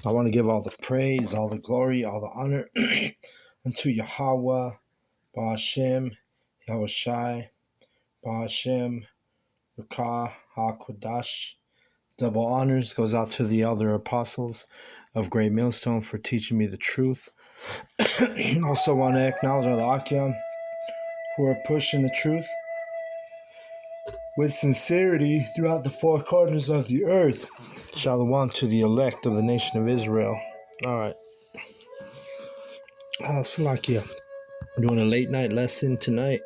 I want to give all the praise, all the glory, all the honor unto Yahweh, Ba'ashem, Yahushai, Ba'ashem, Rakah, HaKodash. Double honors goes out to the elder apostles of Great Millstone for teaching me the truth. Also want to acknowledge all the Akyam who are pushing the truth with sincerity throughout the four corners of the earth. Shalom to the elect of the nation of Israel. All right. Salakia. I'm doing a late night lesson tonight.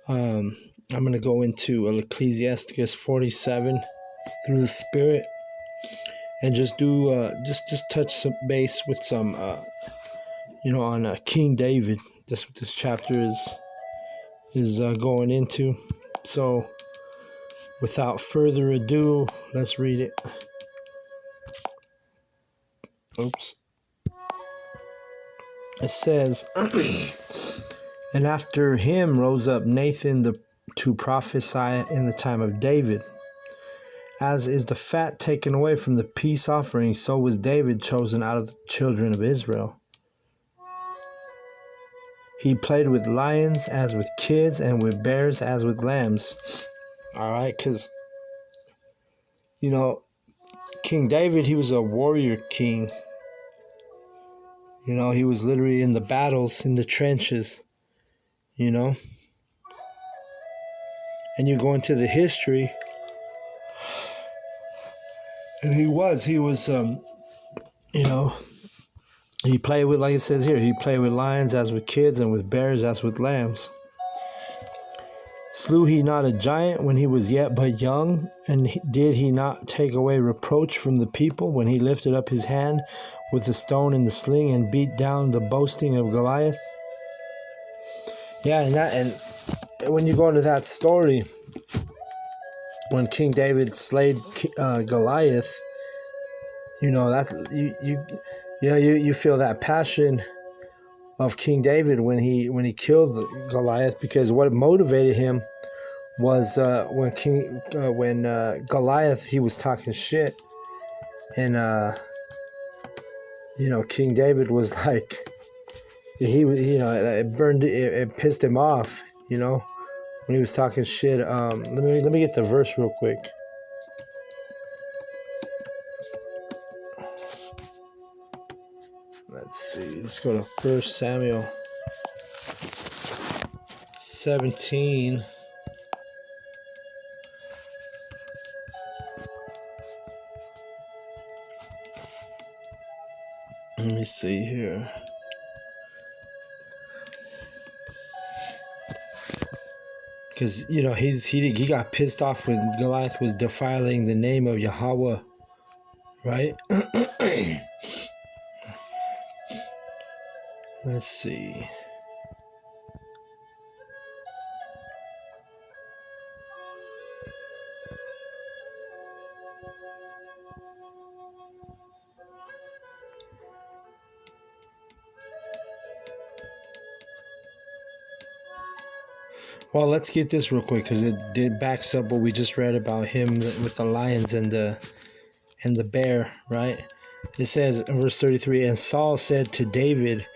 I'm going to go into Ecclesiasticus 47 through the Spirit and just do just touch some base with some on King David. That's what this chapter is going into. So, without further ado, let's read it. Oops. It says, and after him rose up Nathan to prophesy in the time of David. As is the fat taken away from the peace offering, so was David chosen out of the children of Israel. He played with lions as with kids, and with bears as with lambs. All right, because, King David, he was a warrior king. He was literally in the battles, in the trenches, And you go into the history, and he was, he played with, like it says here, he played with lions as with kids, and with bears as with lambs. Slew he not a giant when he was yet but young? And did he not take away reproach from the people when he lifted up his hand with the stone and the sling and beat down the boasting of Goliath? Yeah, and when you go into that story, when King David slayed Goliath, you feel that passion of King David when he killed Goliath, because what motivated him was when Goliath, he was talking shit, and King David was like, it pissed him off, when he was talking shit. Let me get the verse real quick. Let's see. Let's go to 1 Samuel 17. Let me see here. Because, he got pissed off when Goliath was defiling the name of Yahweh, right? Let's see. Well, let's get this real quick, because it backs up what we just read about him with the lions and the bear, right? It says in verse 33, and Saul said to David,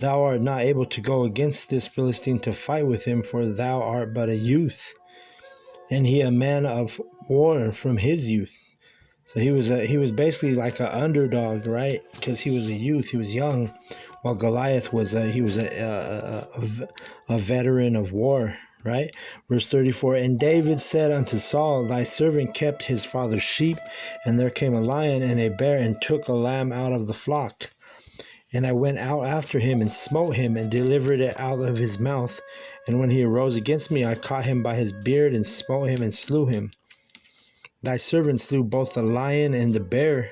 thou art not able to go against this Philistine to fight with him, for thou art but a youth, and he a man of war from his youth. So he was basically like an underdog, right? Because he was a youth, he was young, while Goliath was a veteran of war, right? Verse 34, and David said unto Saul, thy servant kept his father's sheep, and there came a lion and a bear and took a lamb out of the flock. And I went out after him and smote him and delivered it out of his mouth. And when he arose against me, I caught him by his beard and smote him and slew him. Thy servant slew both the lion and the bear,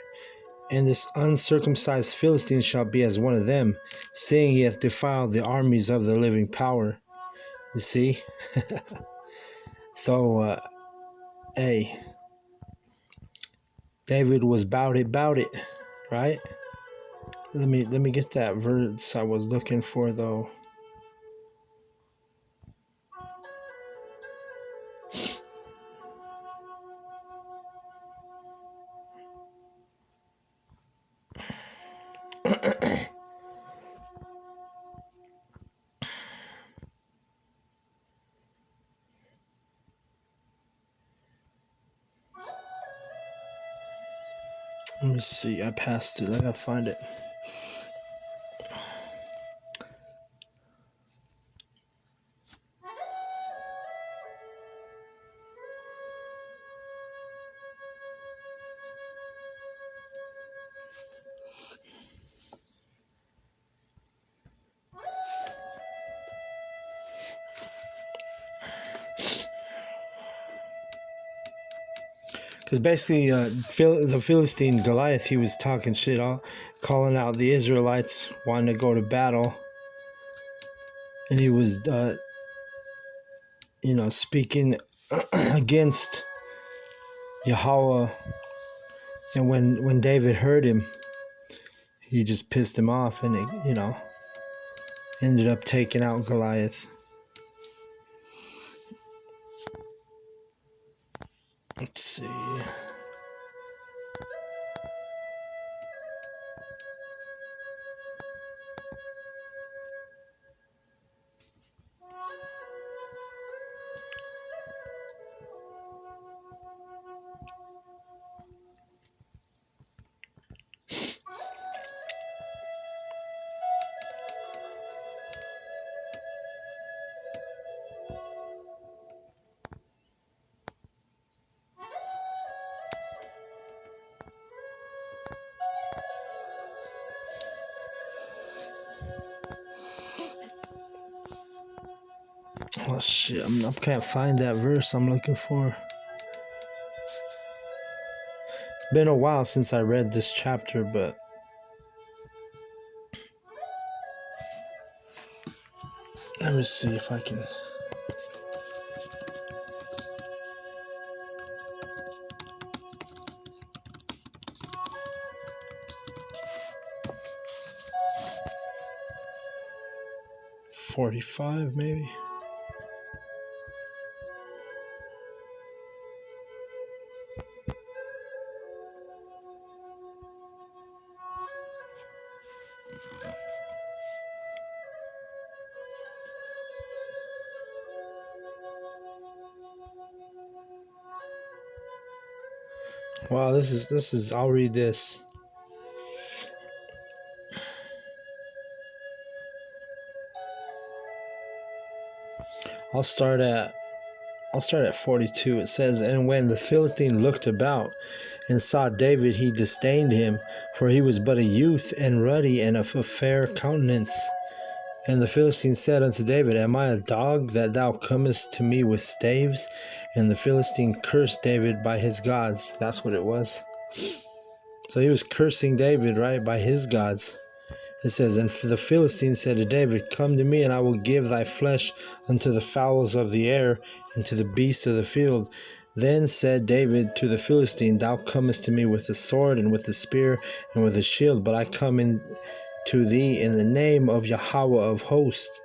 and this uncircumcised Philistine shall be as one of them, seeing he hath defiled the armies of the living power. You see? So, hey, David was about it, right? Let me get that verse I was looking for, though. Let me see. I passed it. I gotta find it. Because basically, the Philistine Goliath, he was talking shit, calling out the Israelites, wanting to go to battle. And he was, speaking against Yahweh. And when David heard him, he just pissed him off, and it, ended up taking out Goliath. Let's see. Oh shit, I can't find that verse I'm looking for. It's been a while since I read this chapter, but let me see if I can. $45 maybe. Wow, this is. I'll read this. I'll start at 42. It says, "And when the Philistine looked about and saw David, he disdained him, for he was but a youth and ruddy and of a fair countenance. And the Philistine said unto David, Am I a dog that thou comest to me with staves? And the Philistine cursed David by his gods." That's what it was. So he was cursing David, right, by his gods. It says, "And the Philistine said to David, Come to me, and I will give thy flesh unto the fowls of the air, and to the beasts of the field. Then said David to the Philistine, Thou comest to me with a sword, and with a spear, and with a shield, but I come in to thee in the name of Yahweh of hosts,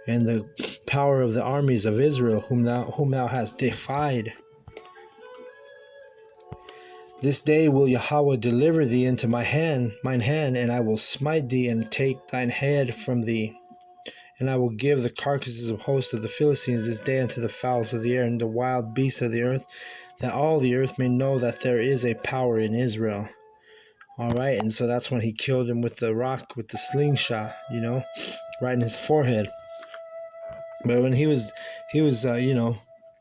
and the power of the armies of Israel, whom thou hast defied. This day will Yahweh deliver thee into mine hand, and I will smite thee and take thine head from thee. And I will give the carcasses of hosts of the Philistines this day unto the fowls of the air and the wild beasts of the earth, that all the earth may know that there is a power in Israel." All right, and so that's when he killed him with the rock, with the slingshot, right in his forehead. But when he was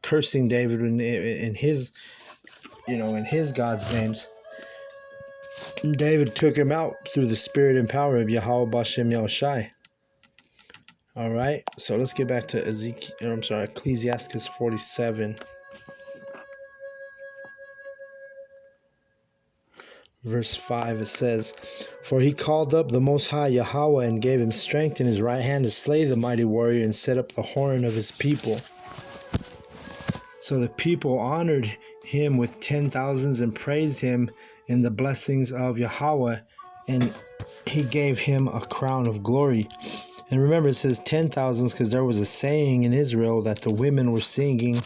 cursing David in his, in his God's names, David took him out through the spirit and power of Yahweh Bashem Yahushai. All right, so let's get back to Ecclesiastes 47. Verse 5, it says, "For he called up the Most High Yahweh and gave him strength in his right hand to slay the mighty warrior and set up the horn of his people. So the people honored him with 10,000s and praised him in the blessings of Yahweh, and he gave him a crown of glory." And remember, it says 10,000s because there was a saying in Israel that the women were singing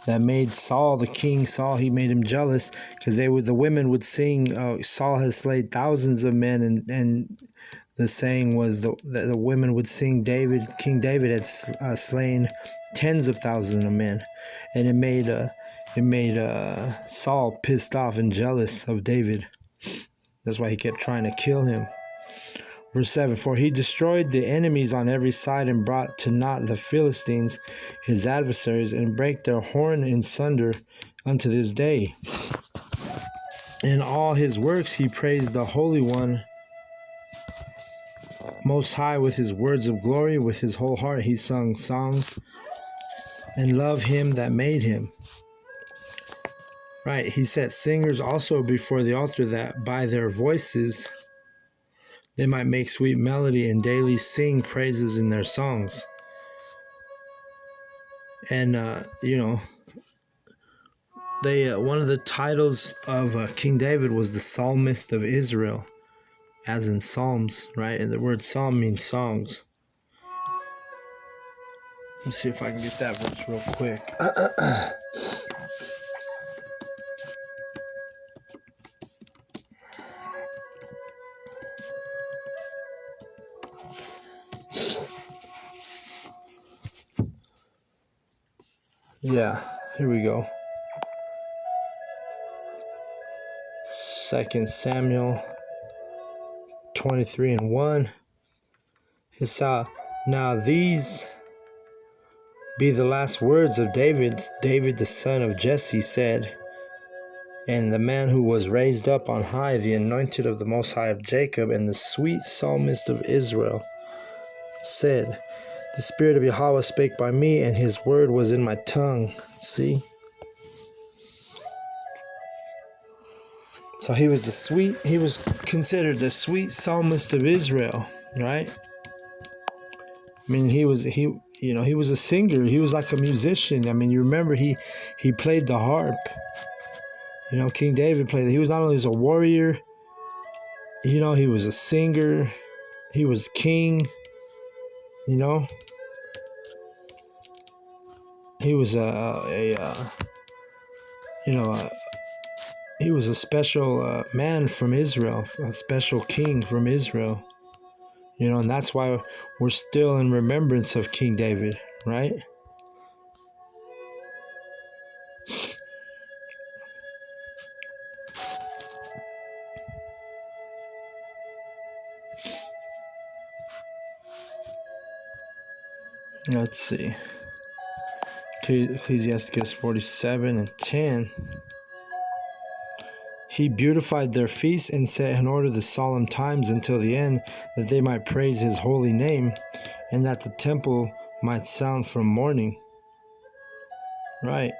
that made Saul, the king Saul, he made him jealous, because the women would sing, Saul has slain thousands of men, and the saying was that the women would sing King David had slain tens of thousands of men, and it made Saul pissed off and jealous of David. That's why he kept trying to kill him. Verse 7, for he destroyed the enemies on every side and brought to naught the Philistines, his adversaries, and brake their horn in sunder unto this day. In all his works he praised the Holy One Most High with his words of glory. With his whole heart he sung songs and loved him that made him. Right, he set singers also before the altar, that by their voices they might make sweet melody and daily sing praises in their songs. And they one of the titles of King David was the Psalmist of Israel, as in Psalms, right? And the word psalm means songs. Let's see if I can get that verse real quick. Yeah, here we go. 2 Samuel 23:1. It saw, now these be the last words of David. David the son of Jesse said, and the man who was raised up on high, the anointed of the Most High of Jacob, and the sweet psalmist of Israel, said, the Spirit of Yahweh spake by me, and his word was in my tongue. See? So he was considered the sweet psalmist of Israel, right? I mean, he was a singer. He was like a musician. I mean, you remember he played the harp. King David played. He was not only a warrior, he was a singer. He was king. He was he was a special man from Israel, a special king from Israel. And that's why we're still in remembrance of King David, right? Let's see. Ecclesiastes 47:10. He beautified their feasts and set in order the solemn times until the end, that they might praise his holy name, and that the temple might sound from morning. Right.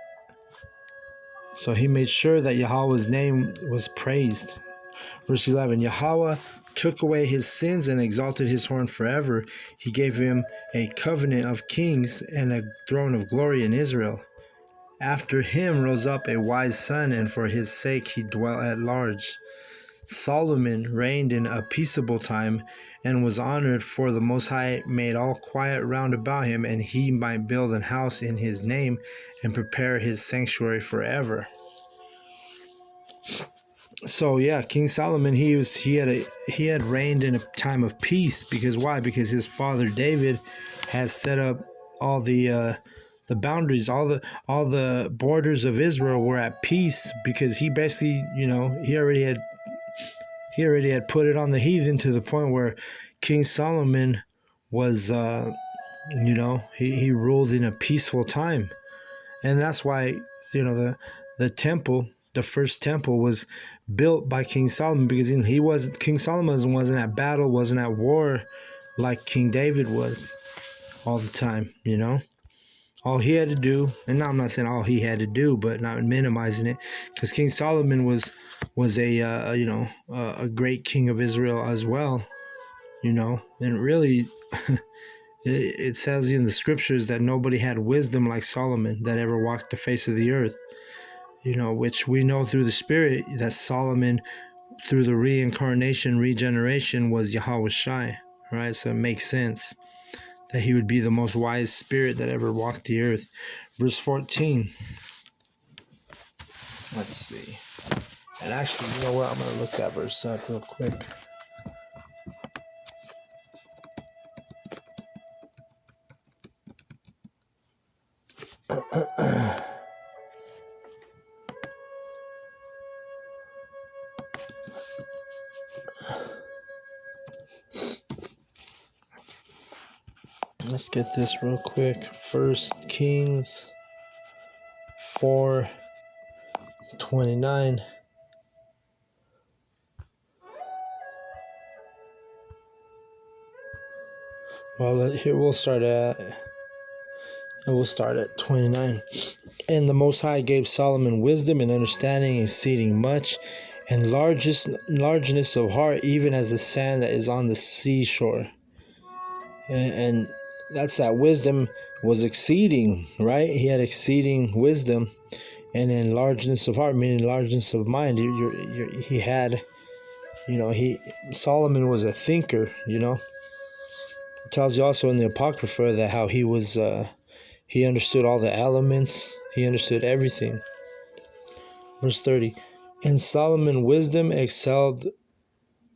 So he made sure that Yahweh's name was praised. Verse 11, Yahweh took away his sins and exalted his horn forever. He gave him a covenant of kings and a throne of glory in Israel. After him rose up a wise son, and for his sake he dwelt at large. Solomon reigned in a peaceable time and was honored, for the Most High made all quiet round about him, and he might build an house in his name and prepare his sanctuary forever. So yeah, King Solomon, he had reigned in a time of peace. Because why? Because his father David has set up all the boundaries, all the borders of Israel were at peace, because he basically, he already had put it on the heathen, to the point where King Solomon was he ruled in a peaceful time. And that's why the temple, the first temple, was built by King Solomon, because King Solomon wasn't at battle, wasn't at war like King David was all the time. All he had to do, and I'm not saying all he had to do, but not minimizing it, because King Solomon was a great king of Israel as well. And really it says in the scriptures that nobody had wisdom like Solomon that ever walked the face of the earth. Which we know through the Spirit that Solomon, through the reincarnation, regeneration, was Yahweh Shai, right? So it makes sense that he would be the most wise spirit that ever walked the earth. Verse 14. Let's see. And actually, you know what? I'm going to look that verse up real quick. Let's get this real quick. 1 Kings 4:29. Well, here we'll start at 29. And the Most High gave Solomon wisdom and understanding, exceeding much, and largeness of heart, even as the sand that is on the seashore. And that's that wisdom was exceeding, right? He had exceeding wisdom, and then largeness of heart, meaning largeness of mind. He had, Solomon was a thinker, It tells you also in the Apocrypha that how he was, he understood all the elements, he understood everything. Verse 30, and Solomon wisdom excelled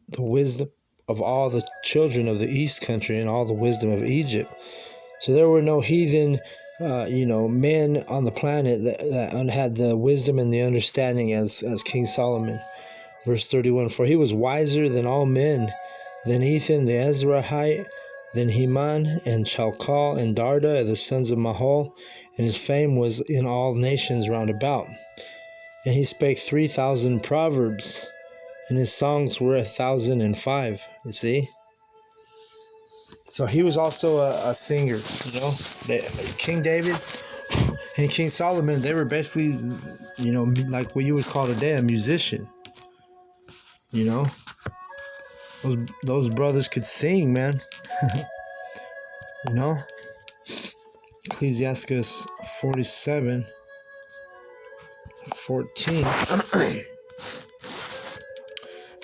the wisdom of all the children of the east country and all the wisdom of Egypt. So there were no heathen, men on the planet that had the wisdom and the understanding as King Solomon. Verse 31, for he was wiser than all men, than Ethan the Ezrahite, than Heman and Chalcol and Darda, the sons of Mahol, and his fame was in all nations round about. And he spake 3,000 proverbs, and his songs were 1,005. You see? So he was also a singer, King David and King Solomon, they were basically, like what you would call today a musician. Those brothers could sing, man. Ecclesiastes 47:14.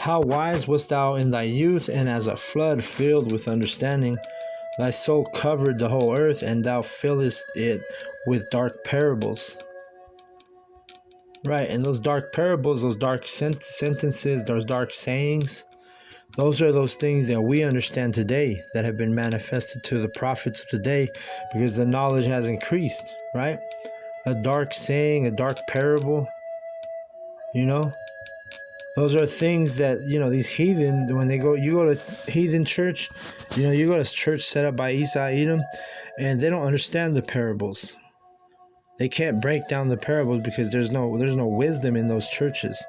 How wise wast thou in thy youth, and as a flood filled with understanding. Thy soul covered the whole earth, and thou fillest it with dark parables. Right, and those dark parables, those dark sentences, those dark sayings, those are those things that we understand today that have been manifested to the prophets of today because the knowledge has increased, right? A dark saying, a dark parable, those are things that, these heathen, when you go to heathen church, you go to church set up by Esau Edom, and they don't understand the parables. They can't break down the parables because there's no wisdom in those churches.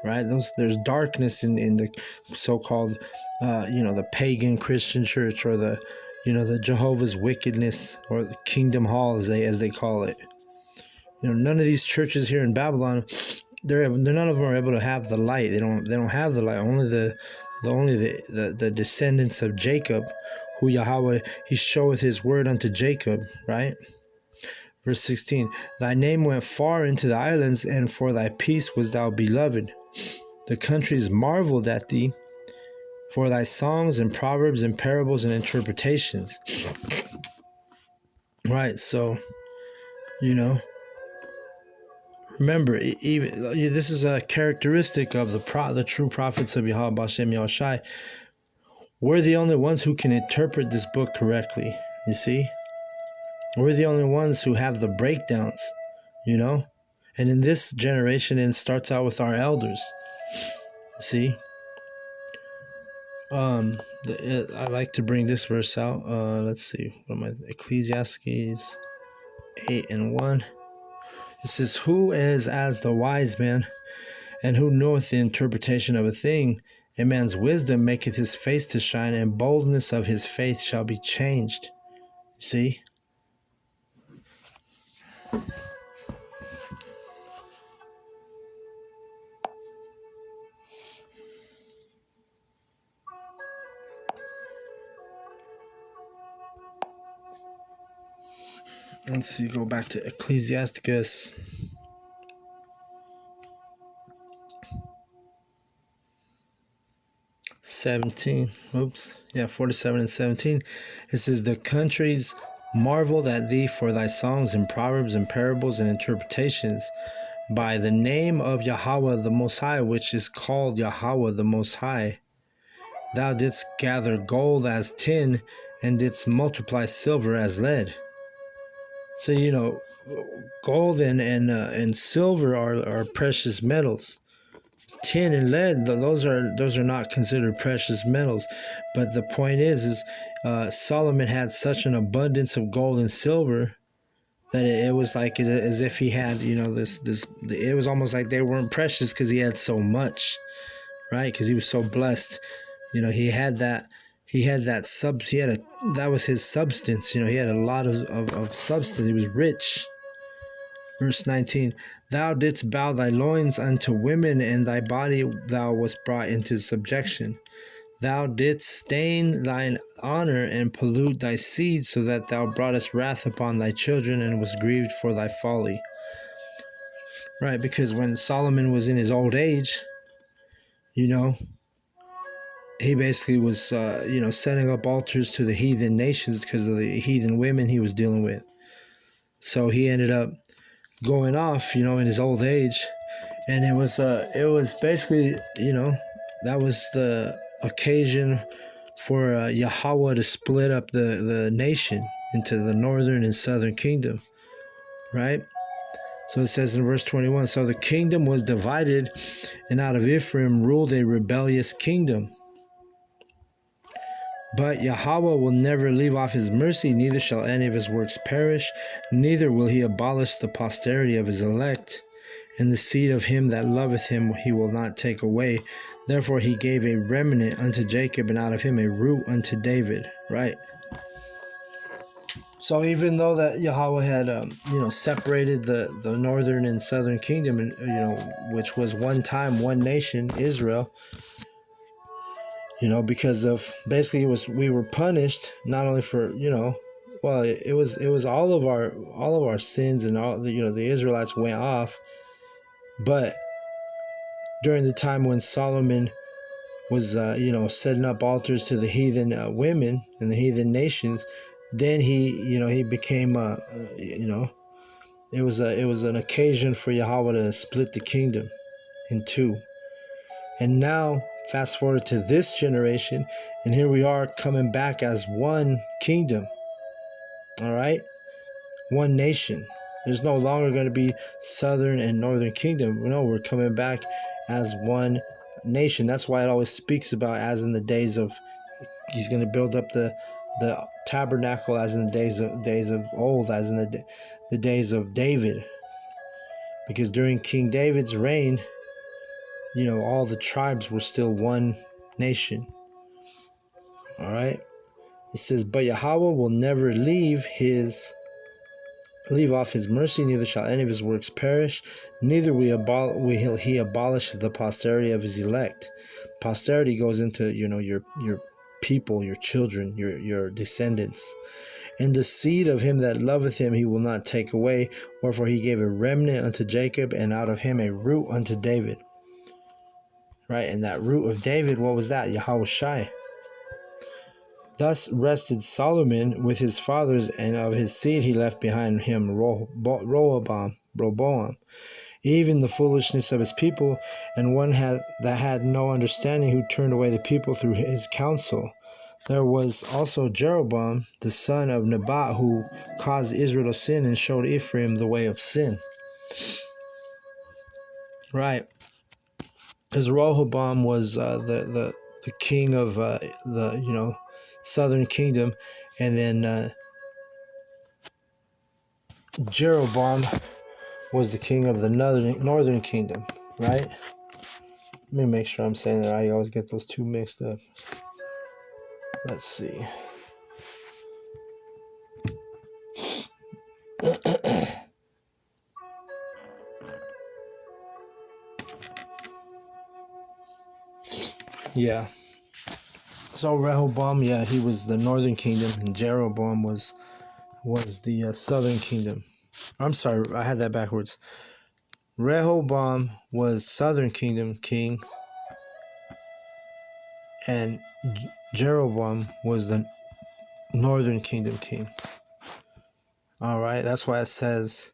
Right? There's darkness in the so-called, the pagan Christian church, or the Jehovah's Wickedness, or the Kingdom Hall as they call it. None of these churches here in Babylon, none of them are able to have the light. They don't have the light. Only the descendants of Jacob, who Yahweh he showeth his word unto Jacob. Right. Verse 16. Thy name went far into the islands, and for thy peace was thou beloved. The countries marveled at thee for thy songs and proverbs and parables and interpretations. Right, so, remember, even this is a characteristic of the true prophets of Yahweh Bashem Yahushai. We're the only ones who can interpret this book correctly, you see? We're the only ones who have the breakdowns, And in this generation, it starts out with our elders. See, I like to bring this verse out. Let's see, what am I? Ecclesiastes 8:1. It says, "Who is as the wise man, and who knoweth the interpretation of a thing? A man's wisdom maketh his face to shine, and boldness of his faith shall be changed." See. Let's see, go back to Ecclesiasticus 17. 47:17. It says, "The countries marveled at thee for thy songs and proverbs and parables and interpretations by the name of Yahweh the Most High, which is called Yahweh the Most High. Thou didst gather gold as tin, and didst multiply silver as lead." So, gold and silver are precious metals. tin and lead, those are not considered precious metals. But the point is Solomon had such an abundance of gold and silver that it was like as if he had, this. It was almost like they weren't precious because he had so much, right? Because he was so blessed. He had that. He had that that was his substance. He had a lot of substance. He was rich. Verse 19, thou didst bow thy loins unto women, and thy body thou wast brought into subjection. Thou didst stain thine honor and pollute thy seed, so that thou broughtest wrath upon thy children, and was grieved for thy folly. Right, because when Solomon was in his old age, he basically was, setting up altars to the heathen nations because of the heathen women he was dealing with. So he ended up going off, in his old age, and it was basically, that was the occasion for Yahweh to split up the nation into the northern and southern kingdom, right? So it says in verse 21, so the kingdom was divided, and out of Ephraim ruled a rebellious kingdom. But Yahweh will never leave off his mercy, neither shall any of his works perish, neither will he abolish the posterity of his elect, and the seed of him that loveth him he will not take away. Therefore he gave a remnant unto Jacob, and out of him a root unto David. Right? So even though that Yahweh had, separated the northern and southern kingdom, and which was one time one nation, Israel, because of basically we were punished not only for, it was all of our sins, and all the Israelites went off, but during the time when Solomon was setting up altars to the heathen women and the heathen nations, then he became it was an occasion for Yahweh to split the kingdom in two. And now fast forward to this generation, and here we are coming back as one kingdom. All right? One nation. There's no longer going to be southern and northern kingdom. No, we're coming back as one nation. That's why it always speaks about as in the days of, he's going to build up the tabernacle as in the days of old, as in the days of David. Because during King David's reign, all the tribes were still one nation. All right. It says, but Yahweh will never leave off his mercy, neither shall any of his works perish, neither will he abolish the posterity of his elect. Posterity goes into, your people, your children, your descendants. And the seed of him that loveth him he will not take away, wherefore he gave a remnant unto Jacob, and out of him a root unto David. Right, and that root of David, what was that? Yahushai. Thus rested Solomon with his fathers, and of his seed he left behind him Roboam, even the foolishness of his people, and one that had no understanding, who turned away the people through his counsel. There was also Jeroboam, the son of Nebat, who caused Israel to sin and showed Ephraim the way of sin. Right. Because Rehoboam was the king of the southern kingdom, and then Jeroboam was the king of the northern kingdom. Right? Let me make sure I'm saying that. I always get those two mixed up. Let's see. Yeah. So Rehoboam, he was the northern kingdom, and Jeroboam was the southern kingdom. I'm sorry, I had that backwards. Rehoboam was southern kingdom king, and Jeroboam was the northern kingdom king. All right, that's why it says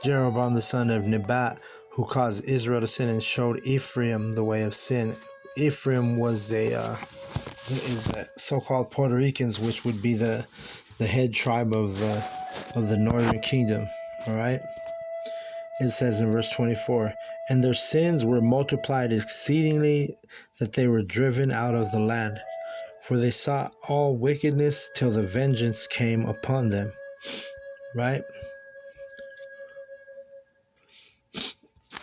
Jeroboam the son of Nebat, who caused Israel to sin and showed Ephraim the way of sin. Ephraim was is the so-called Puerto Ricans, which would be the head tribe of the northern kingdom. All right. It says in verse 24, and their sins were multiplied exceedingly, that they were driven out of the land. For they sought all wickedness till the vengeance came upon them. Right?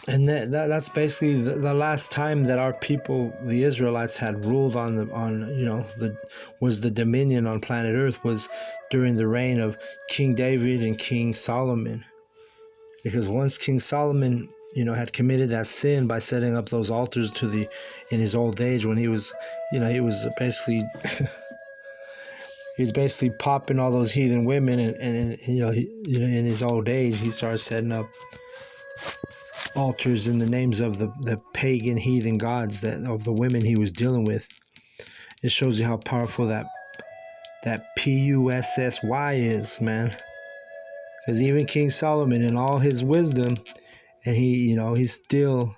And that's basically the last time that our people, the Israelites, had ruled was the dominion on planet Earth, was during the reign of King David and King Solomon. Because once King Solomon, had committed that sin by setting up those altars in his old age, when he was basically he was basically popping all those heathen women, and in his old age he started setting up altars in the names of the pagan heathen gods of the women he was dealing with. It shows you how powerful that Pussy is, man. Because even King Solomon, in all his wisdom, and he still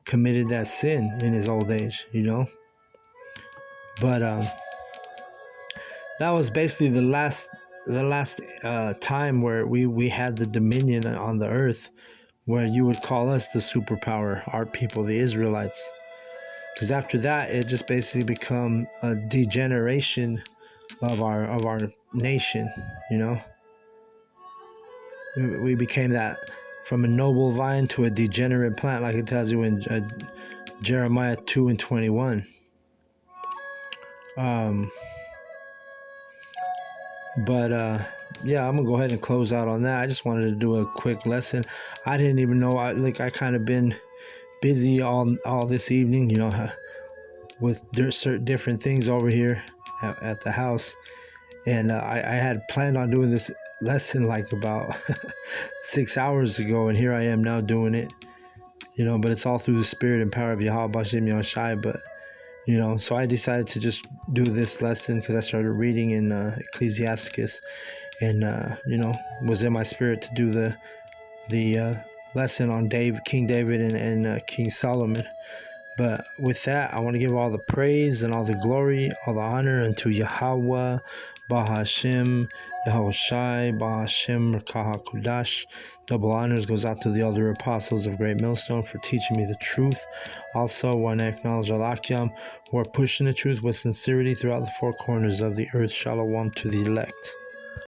committed that sin in his old age, But that was basically the last time where we had the dominion on the earth, where you would call us the superpower, our people, the Israelites. Because after that, it just basically become a degeneration of our nation. We became that, from a noble vine to a degenerate plant, like it tells you in Jeremiah 2:21. Yeah, I'm gonna go ahead and close out on that. I just wanted to do a quick lesson. I didn't even know. I kind of been busy all this evening, with certain different things over here at the house, and I had planned on doing this lesson like about 6 hours ago, and here I am now doing it. But it's all through the spirit and power of Yahweh Bashem Yahushai. But so I decided to just do this lesson because I started reading in Ecclesiasticus, and was in my spirit to do the lesson on King David and King Solomon. But with that, I want to give all the praise and all the glory, all the honor unto Yahweh, Bahashem, Yahushai, Bahashem, Rakaha Kudash. Double honors goes out to the elder apostles of Great Millstone for teaching me the truth. Also, want to acknowledge Alakiam, who are pushing the truth with sincerity throughout the four corners of the earth. Shalom to the elect.